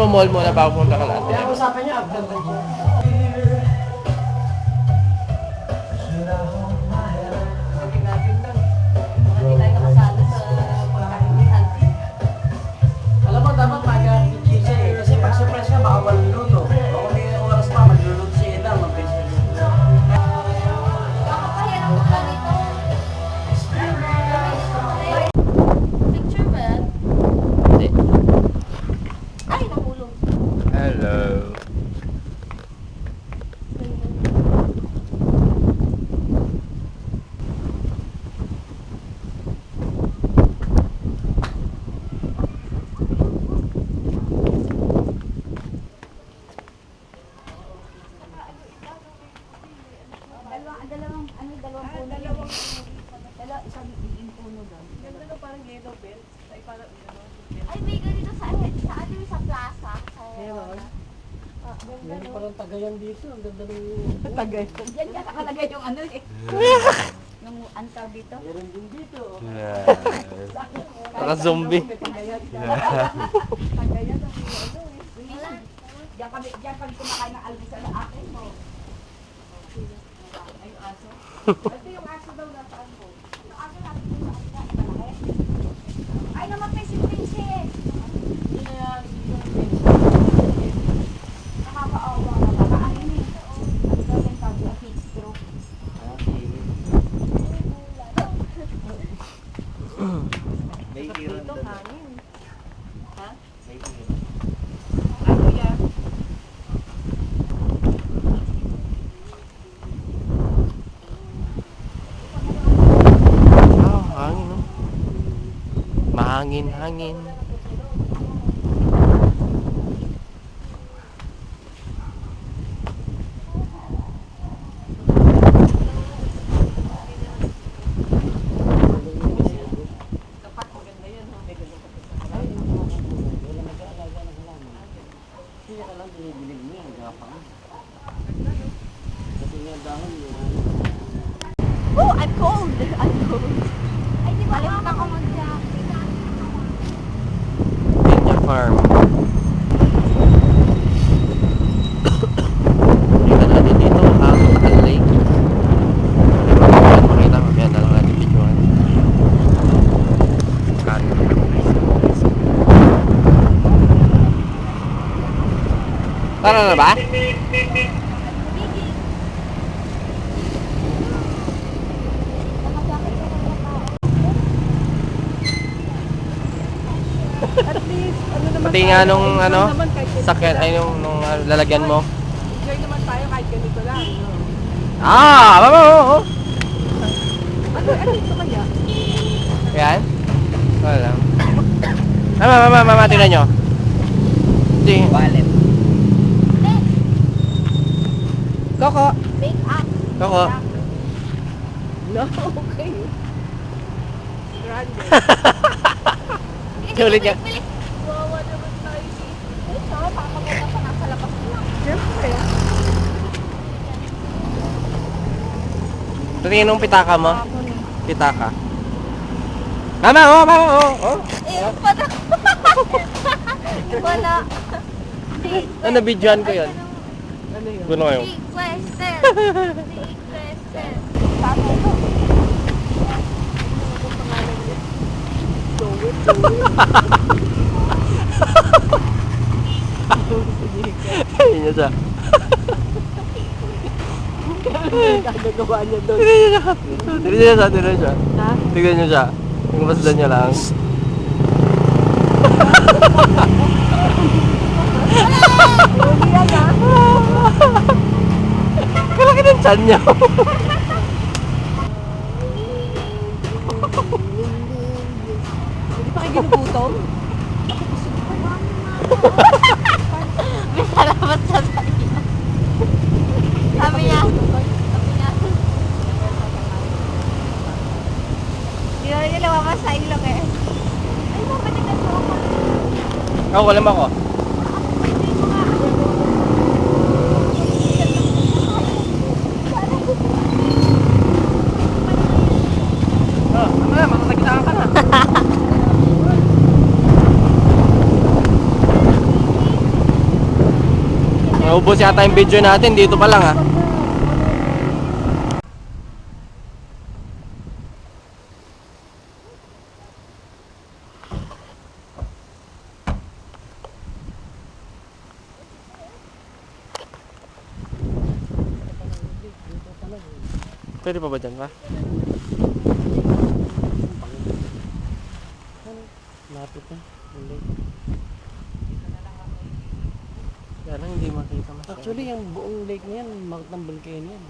mamamall muna bago punta ka natin. Kaya usapan niya after that siya. Alam mo, dapat mag-kitchen siya eh. Kasi pag surprise ka, baka walang luto. O kung may oras pa, magluluto si Edang, mag-business. Picture ba yan? Hindi. Ay, nahulog. Hello. Ay, may ganito sa ano sa plaza. Meron. Meron parang tagayan dito. Ang ganda ng... Tagay. Yan ka nakalagay yung ano eh. Yung antaw dito. Meron din dito. Yes. Naka-zombie. Tagayan ang ano eh. Diyan kami kumakain ng almusal na akin mo. Ay, yung aso. Ito yung aso daw nasaan mo. Yung aso natin yung sa akin. Malaki. Ay, namatay si Princess. Nakakaawa ka ba? Ano eh? Ano daw yung tawag na heat stroke? May iron Dito, doon. hangin. Ha? May iron. Ano yan? Oh, hangin, no? Mahangin, hangin. Kapat, maganda yan. Ha? May ganun kapit sa Ay, halaman. wala mag-aalaga ng halaman. Hindi ka lang binibilig mo yung gapang. Kasi nga dahon yun. Oh, I'm cold. I'm cold. Ay, di ba? Kalimutan ko mag-jacket. Ninja Farm. Dito natin dito ang Taal Lake. Makita mo, yan na lang natin videoan. Tara na ba? At least, ano naman Pati nga nung enjoy ano, naman kahit ganito sakyan, lang. ay nung lalagyan mo. Enjoy naman tayo kahit ganito lang. No? Ah! Oo! Ano ito kaya? Yan? Wala lang. Mama, tingnan nyo. Hindi. Wallet. Koko. Make up. Koko. No, okay. Grande. Sulit niya. Wawa naman tayo si... Ay, sama, baka maganda pa nasa labas ko lang. Siyempre. Tingin nung pitaka mo. Ako ni. Pitaka. Mama, oh. Eh, yung pala. Wala. Ano, videoan ko yun. Ano yun? Gusto kayo. Big question. Big question. Tama ito. Tingnan nyo siya. Gagawa niya doon. Tingnan nyo siya. Ha? Tingnan nyo siya. Yung masdan nyo lang. Huli yan ha? Kalaki ng chan niya. Hindi pa kayo ginugutom? May salamat sa sa'yo. Sabi niya. Yun yung lumabas sa ilong eh. Ay, mapatigas mo ako. Ako, alam ako. Oh, ano na, matasagitaan ka na. Naubos yata yung video natin dito pa lang ah. Pwede pa ba dyan pa? Lapit na. Kaya lang hindi makita masyado. Actually, yung buong lake na yan, mount ng volcano yan.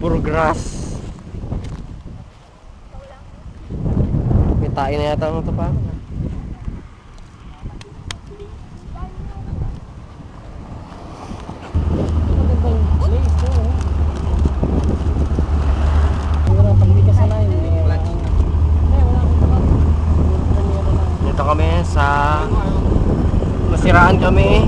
Puro grass. May tayo na yata ang tapakan. Magandang place, no? Pero pag hindi ka sanay, wala kang Dito kami sa masiraan kami.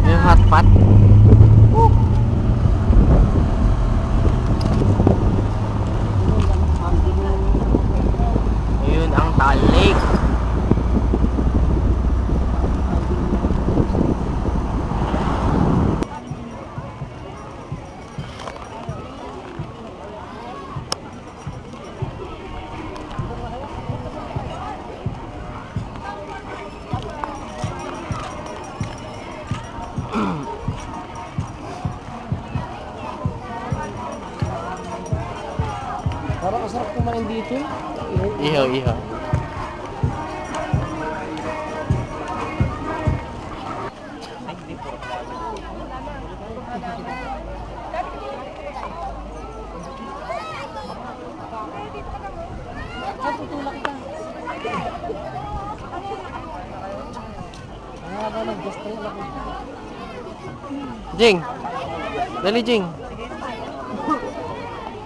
Yung hotpot. Yun ang Taal Lake. parang masarap kumain dito. Ihaw, ihaw. Ah, tutulak ka. Ah, ba, nag-gusto lang. Jing! Dali, Jing!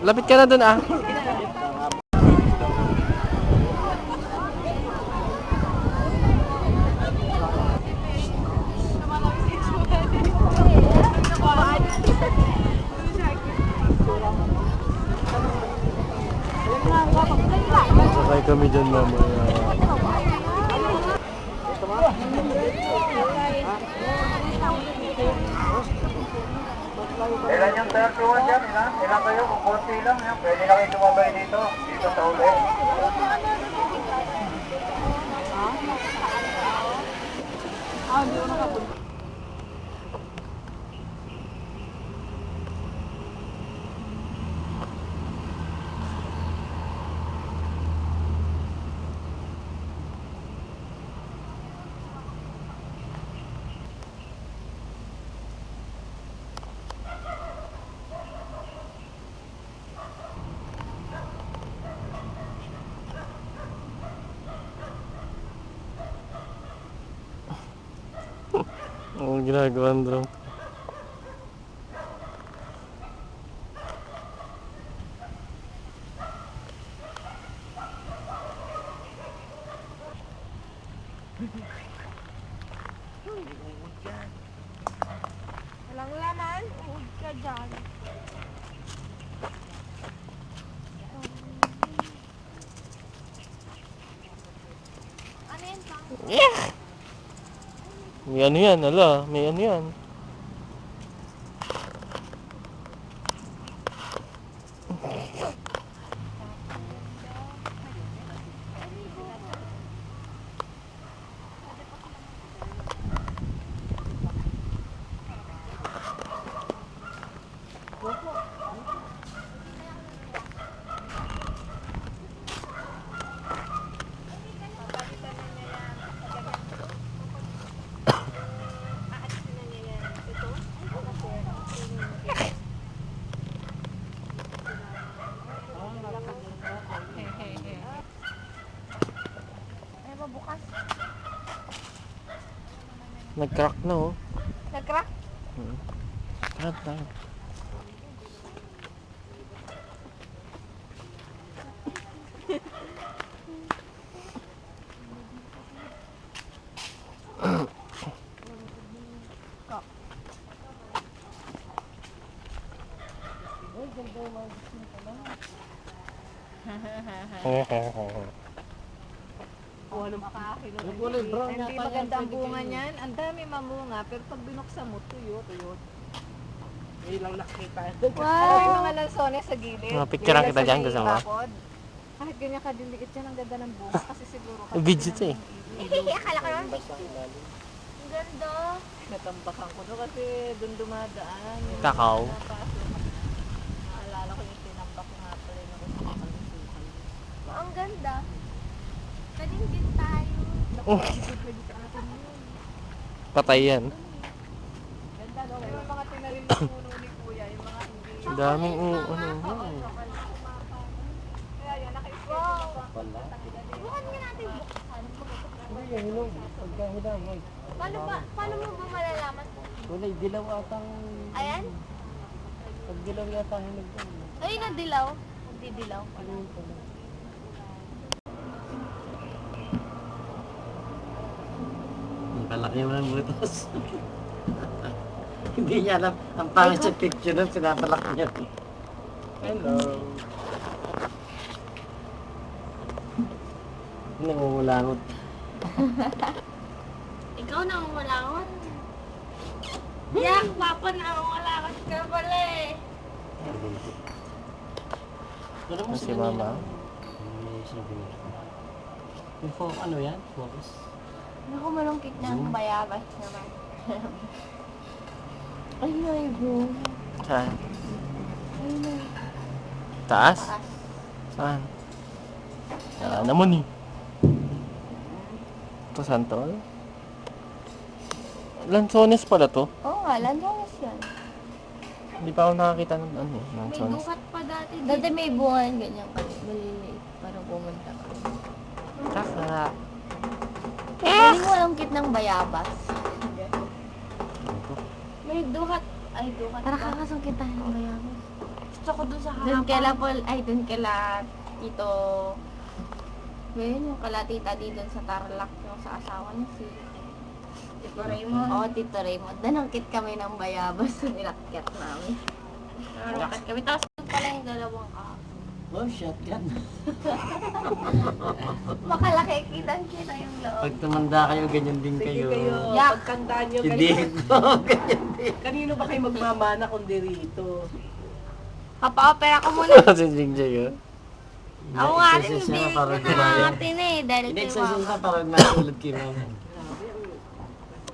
Lapit ka na dun ah. Sakay kami dyan mamaya. Ilan yung 31 dyan, ilan? Ilan kayo? Kung konti lang, yan. Pwede na kayo tumabay dito. Dito sa uli. Ang ginagawa nyo. Walang laman. Uod ka dyan. Ano yan, Pang? Yeah! May ano yan, ala. May ano yan. Ano ba bukas? Nag-crack na oh. Nag-crack? Crack na. Yung kulay brown Hindi yata maganda ang yan, bunga pwede niyan. Ang dami mamunga, pero pag binuksan mo, tuyo. May lang nakita. Wow! May mga lansones sa gilid. Mga picture kita dyan, gusto mo? Bakod. Kahit ganyan ka diliit yan, ang ganda ng bunga. Kasi siguro kasi Video to eh. Akala ko naman ang ganda. natambakan ko doon kasi doon dumadaan. Kakao. Naalala ko yung tinambak ko nga pala yung ako sa kalusukan. Ang ganda. Palingin tayo. Patay yan. Ganda no? May mga tinarim na puno ni Kuya, yung mga hindi. Ang daming Kaya yan, naka-schedule Wow. ako. Bukan nga natin buksan. Hindi, hinog. Pagkahilang. Paano mo ba malalaman? Kulay dilaw atang... Ayan? Pag dilaw yata hinog yan. Ay, nadilaw. Hindi dilaw. Malaki mo ng butos. Hindi niya alam. Ang pangit sa picture nun, pinapalaki niya. Hello. Nangungulangot. Ikaw na ang malakot. Yak, papa na ang malakot ka pala eh. Pero mo Si mama. Yung ano yan? Focus. Naku, malungkit na ang bayabas naman. Ay, ay, bro. Saan? Ay, na. Taas? Taas. Saan? Naman eh. Ito saan to? Lanzones pala to. Oo nga, lansones yan. Hindi pa ako nakakita ng ano, May lanzones. dukat pa dati. Dati may bunga ganyan pa. Maliliit. Parang pumunta ka. Kaka. Hindi mo malungkit ng bayabas. May dukat. Ay, dukat. Tara, kakasungkit tayo ng bayabas. Gusto ko dun sa harapan. Dun kala Paul, ay dun kala Tito. Ngayon yung kala Tita di dun sa Tarlac yung sa asawa niya si Tito Raymond. Oo, Tito Raymond. Danangkit kami ng bayabas. Nilakyat namin. Nilakyat kami. Tapos dun pala yung dalawang Oh, shotgun. makalaki, kitang-kita yung loob. Pag tumanda kayo, ganyan din kayo. Yak! Pagkandaan nyo, Hindi ito, ganyan din. kanino ba kayo magmamana kundi rito? Papa-opera ko muna. Si Jingjay oh. Ako nga rin, Exercise hindi na para na gumaya. natin eh. Dahil kay In-exercise mama. na para matulad kayo mama.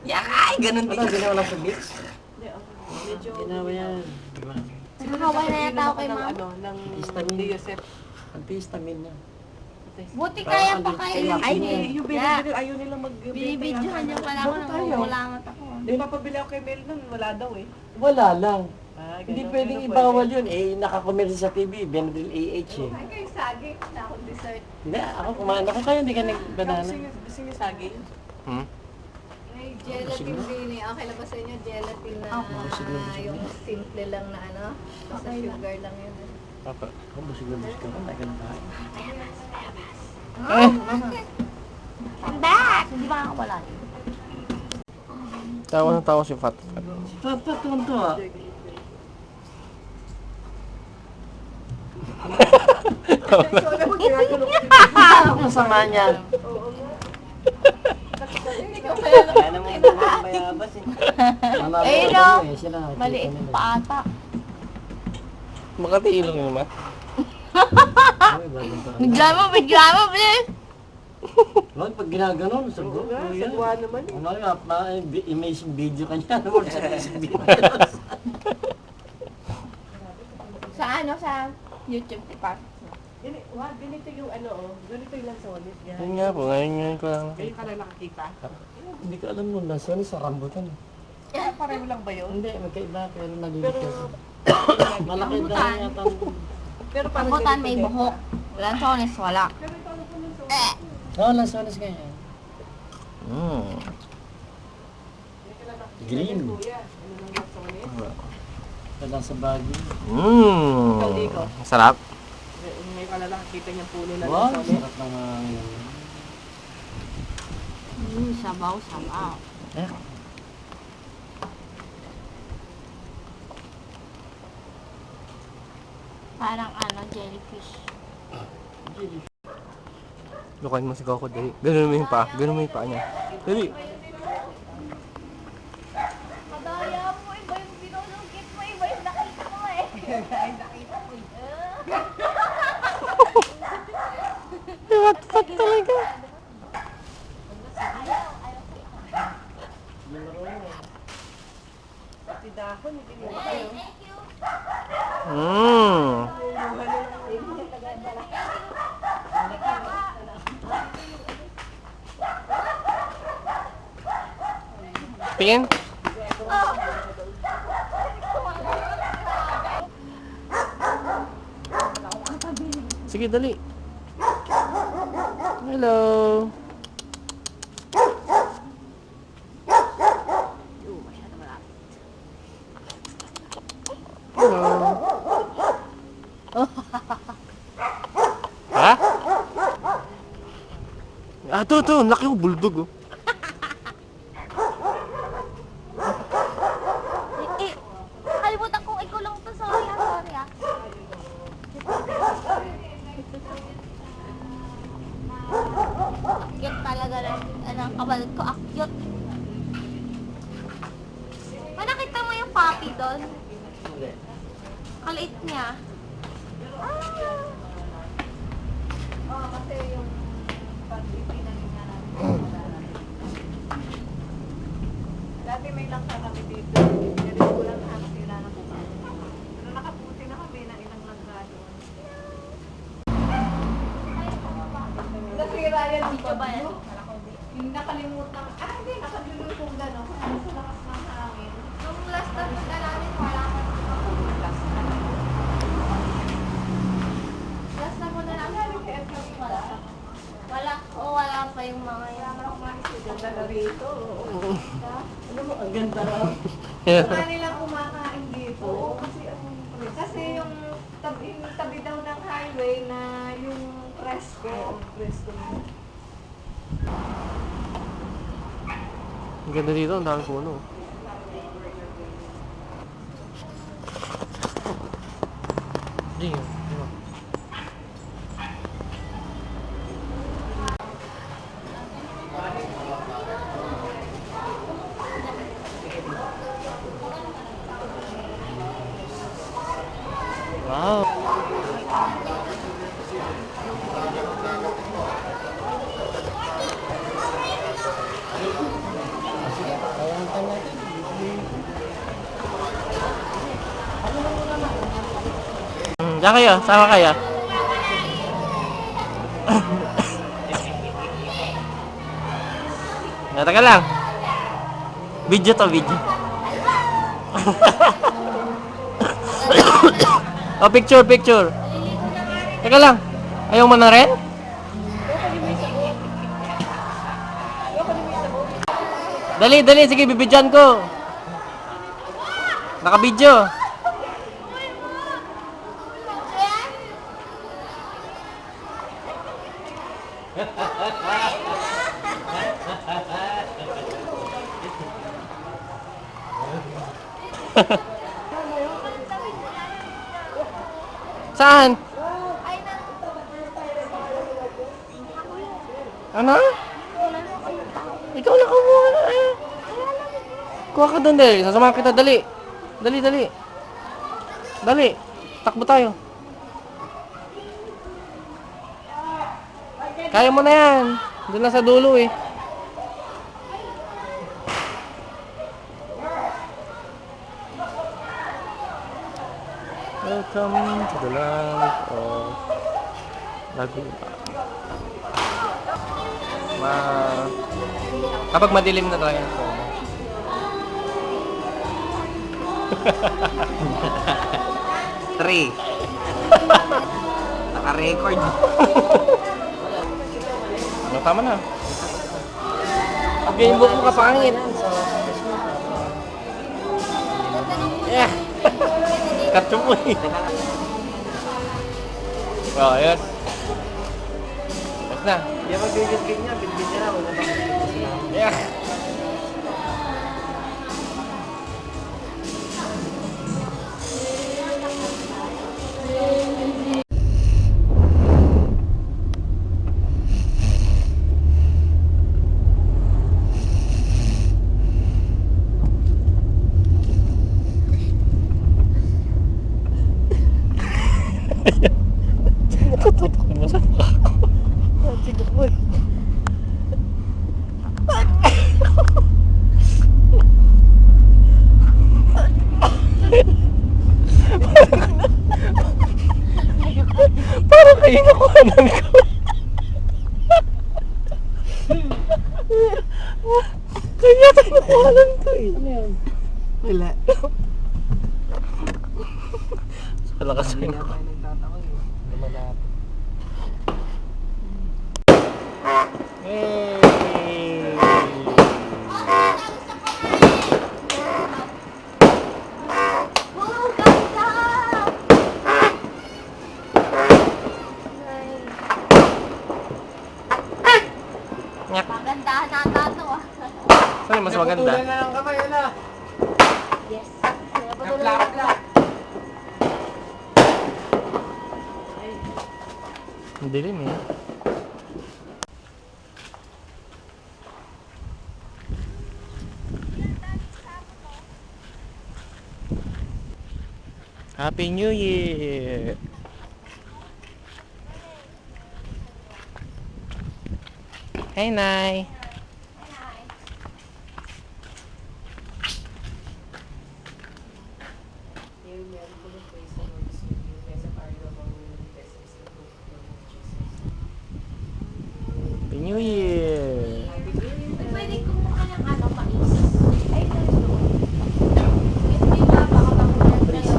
Yak! Ay, ganun Ano, ginawa lang sa beach? Medyo Ginawa yan. Diba? Nakakaway na yata ako kay mama. ng Histamine. Joseph. Ang histamine niya. Buti kaya pa kayo. Ay, Yung yeah. binibili, ayaw nila Binibidyohan yung pala ako. Nangungulangot ako. Di ba pabili ako kay Mel nun, wala daw eh. Wala lang. Ah, Hindi pwedeng ibawal yun. Eh, nakakomersa sa TV. Benadryl AH eh. Ay, kayo saging na akong dessert. Hindi, ako kumain ako kayo. Hindi ka nag-banana. Gusto niyo saging? Hmm? May gelatin din eh. Okay lang ba sa inyo? Gelatin na yung simple lang na ano? Basta sugar lang yun. Papa. Ako ba siguro gusto ko? Tagal tayo. I'm back! Hindi ba ako wala? Tawa na tawa si Fat. Fat naman to ah. Ano masama niya? Kaya naman ito ang bayabas eh. Eh, no. Sila, Maliit pa ata. Makati ilong yun naman. Bigla mo, please! Wag, pag ginaganon, sagot. Sagwa naman eh. Ano nga, amazing video ka niya. Ano mo sa amazing video? Sa ano, sa YouTube, pa. Ganito yung ano oh. Ganito yung lansones. Yun nga po, ngayon ko lang. Ngayon ka lang nakakita. Hindi ko alam mo, nasa sa rambutan. Pareho lang ba yun? Hindi, magkaiba, pero nalilit Pero, ka. Malaki daw Rambutan. yata. pero parang Rambutan ganito may din. buhok. Lansones, wala. Oo, lansones kaya. Hmm. Green. Kuya, ano ng lansones? Wala sa bagay. Sarap. Ngayon ka lang nakakita niyang puno na Wow, lansones. sarap naman. Sabaw. Eh, Parang ano, jellyfish. Lukain mo si Coco, dali. Ganun mo yung paa. Ganun mo yung paa niya. Dali. Madaya mo, iba yung binulungkit mo, iba yung nakita mo eh. What talaga? Mmm. Tingin? Sige, dali. Hello. Hello. Ha? Ah, to. Laki ko, bulldog, oh. Kalimutan kong ikulong to. Sorry ah. Akyot talaga ng kabalat ko. Akyot. Nakita mo yung puppy doon? Kaliit niya. Kasi yung pagpipinan niya dati may langka kami dito. Ganito ko lang ang sila na buka. Pero nakaputi na kami ng ilang langka doon. Nasira yan Video ba yan? Yung nakalimutan. Hindi. Nakadulong kong gano'n. Kasi sa lakas ng hangin. Nung last na punta namin, wala ka. Last na punta namin, wala pa yung mga yan. Ganda na rito. Ano mo, ang ganda raw. Mga nilang kumakain dito. Kasi yung tabi daw ng highway na yung presko. Ang ganda dito, ang dami puno. Damn. Wow. Diyan kayo, sama kayo. Teka lang. Video to, video. Oh, picture. Teka lang. Ayaw mo na rin? Dali, sige, bibidyan ko. Naka-video. Saan? Ano? Ikaw na kumuha na eh. Kuha ka doon, dali. Sasamahan kita, dali. Dali. Takbo tayo. Kaya mo na yan. Doon na sa dulo eh. Welcome to the land of Laguna. Kapag madilim na talaga ito. Three. Naka-record. Tama na. Pag yung book mo kapangit. Yeah. Cut mo eh. Oh, ayun. Tapos na. Hindi mag-gigit niya, bilbil niya na. Wala na kami. Yeah. Ayun ako kanan ko. Kanya tayo nakuhanan to eh. Ano yun? Wala. Sa lakas mo. Hey! Wow, ganda! Nyak. Magandahan nata to ah. Saan yung mas maganda? na lang kamay, wala. Yes. Naplak-plak. Ang dilim eh. Happy New Year! Hey, Nay! Happy New Year! Pwede kumuha ng ano, mais. Ay, ganito. Hindi ba, baka makunan kayo.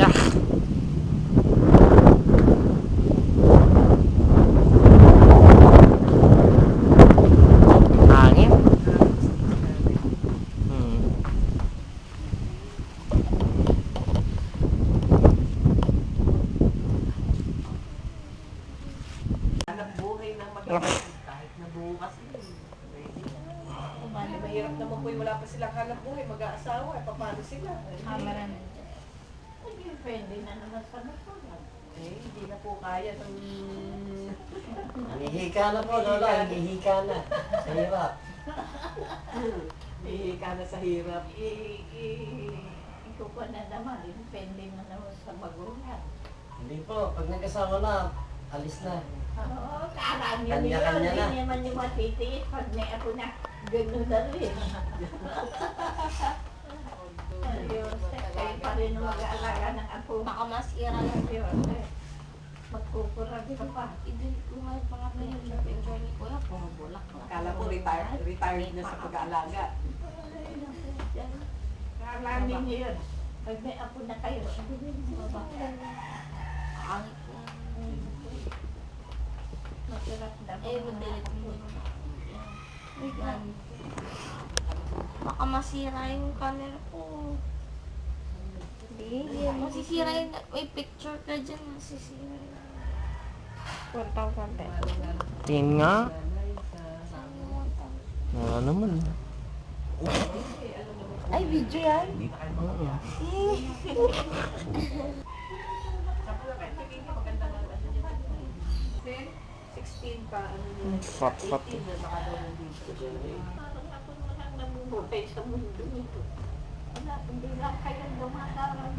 Yak! Hangin? Anak buhay ng mag-anak. Kahit na bukas yun. Mahirap naman po yung wala pa silang hanap buhay, mag-aasawa, paano sila? Camera na. Pwede na naman sa nakunan. Hindi na po kaya ng... Hihika na po, Lola. Hihika na. Sa hirap. Hihika na sa hirap. Ikaw pa na naman, depende na naman sa magulang. Hindi po. Pag nag-asawa na, alis na. Oo, karami yun. Kanya-kanya na. Hindi naman yung matitiis pag may ako na gano'n na rin. Kayo pa rin ang mag-aalaga ng apo. Baka masira lang. Magkukurag ka pa. I-delete ko nga yung pangalan yung picture ni Kuya. Puro bulak lang. Akala ko retired na sa pag-aalaga. Karami niyo yun. Pag may apo na kayo, Angit ko. masarap na. I-delete mo. Baka masira yung camera ko. Hindi. Masisira yung... May picture ka dyan. Masisira yun. Tingin nga. Saan yung montang? Wala naman. Ay, video yan? Oo. Then, 16 pa, ano yun? Fat. 18 na baka daw nandito. Parang ako na lang namumutay sa mundo nito. Wala, hindi lang kayo dumadaraw